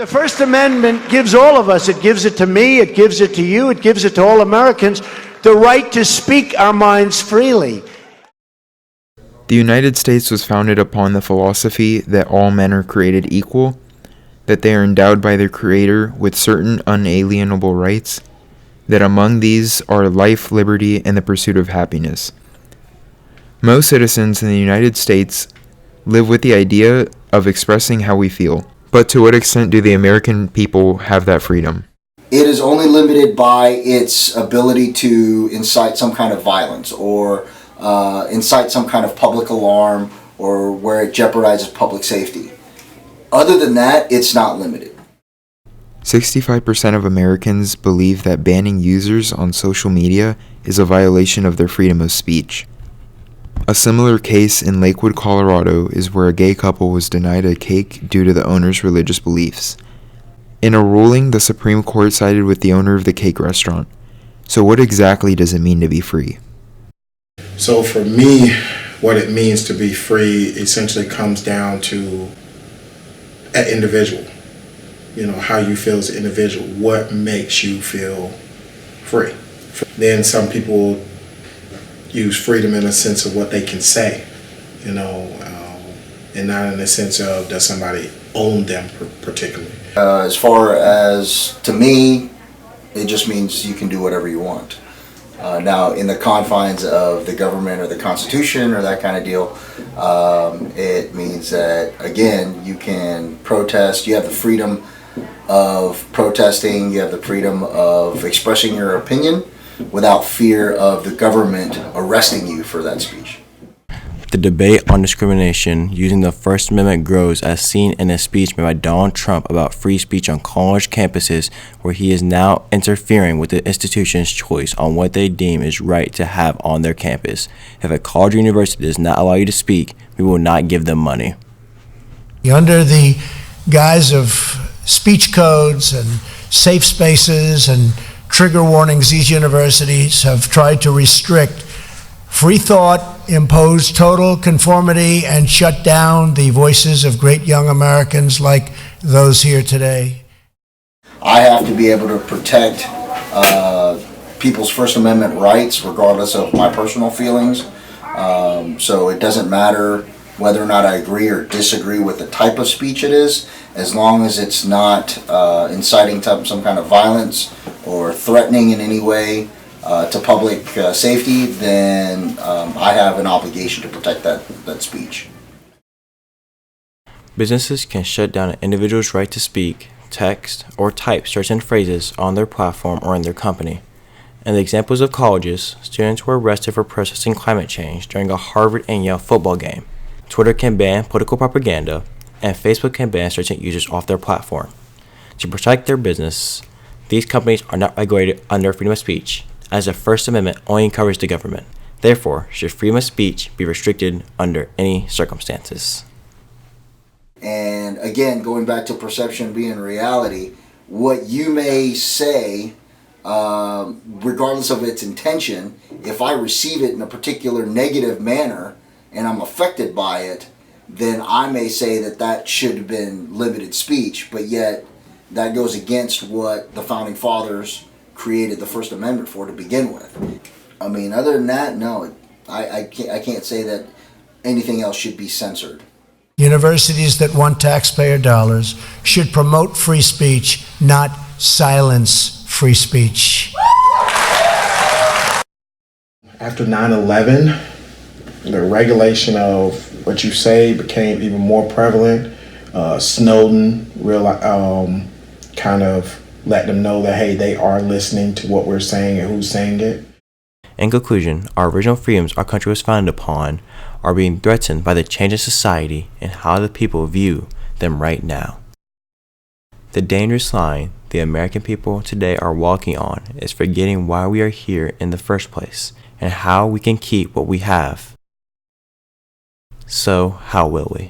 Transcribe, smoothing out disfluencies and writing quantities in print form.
The First Amendment gives all of us, it gives it to me, it gives it to you, it gives it to all Americans, the right to speak our minds freely. The United States was founded upon the philosophy that all men are created equal, that they are endowed by their Creator with certain unalienable rights, that among these are life, liberty, and the pursuit of happiness. Most citizens in the United States live with the idea of expressing how we feel. But to what extent do the American people have that freedom? It is only limited by its ability to incite some kind of violence or incite some kind of public alarm or where it jeopardizes public safety. Other than that, it's not limited. 65% of Americans believe that banning users on social media is a violation of their freedom of speech. A similar case in Lakewood, Colorado, is where a gay couple was denied a cake due to the owner's religious beliefs. In a ruling, the Supreme Court sided with the owner of the cake restaurant. So what exactly does it mean to be free? So for me, what it means to be free essentially comes down to an individual. You know, how you feel as an individual. What makes you feel free? Then some people use freedom in a sense of what they can say, you know, and not in the sense of does somebody own them particularly. As far as, to me, it just means you can do whatever you want. Now, in the confines of the government or the Constitution or that kind of deal, it means that, again, you can protest, you have the freedom of protesting, you have the freedom of expressing your opinion, without fear of the government arresting you for that speech. The debate on discrimination using the First Amendment grows as seen in a speech made by Donald Trump about free speech on college campuses, where he is now interfering with the institution's choice on what they deem is right to have on their campus. If a college or university does not allow you to speak, we will not give them money. Under the guise of speech codes and safe spaces and trigger warnings, these universities have tried to restrict free thought, impose total conformity, and shut down the voices of great young Americans like those here today. I have to be able to protect people's First Amendment rights regardless of my personal feelings. So it doesn't matter whether or not I agree or disagree with the type of speech it is, as long as it's not inciting some kind of violence or threatening in any way to public safety, then I have an obligation to protect that speech. Businesses can shut down an individual's right to speak, text, or type certain phrases on their platform or in their company. In the examples of colleges, students were arrested for protesting climate change during a Harvard and Yale football game. Twitter can ban political propaganda, and Facebook can ban certain users off their platform. To protect their business, these companies are not regulated under freedom of speech, as the First Amendment only covers the government. Therefore, should freedom of speech be restricted under any circumstances? And again, going back to perception being reality, what you may say, regardless of its intention, if I receive it in a particular negative manner and I'm affected by it, then I may say that should have been limited speech, but yet that goes against what the Founding Fathers created the First Amendment for to begin with. I mean, other than that, no, I can't say that anything else should be censored. Universities that want taxpayer dollars should promote free speech, not silence free speech. After 9/11, the regulation of what you say became even more prevalent. Snowden kind of let them know that, hey, they are listening to what we're saying and who's saying it. In conclusion, our original freedoms our country was founded upon are being threatened by the change in society and how the people view them right now. The dangerous line the American people today are walking on is forgetting why we are here in the first place and how we can keep what we have. So, how will we?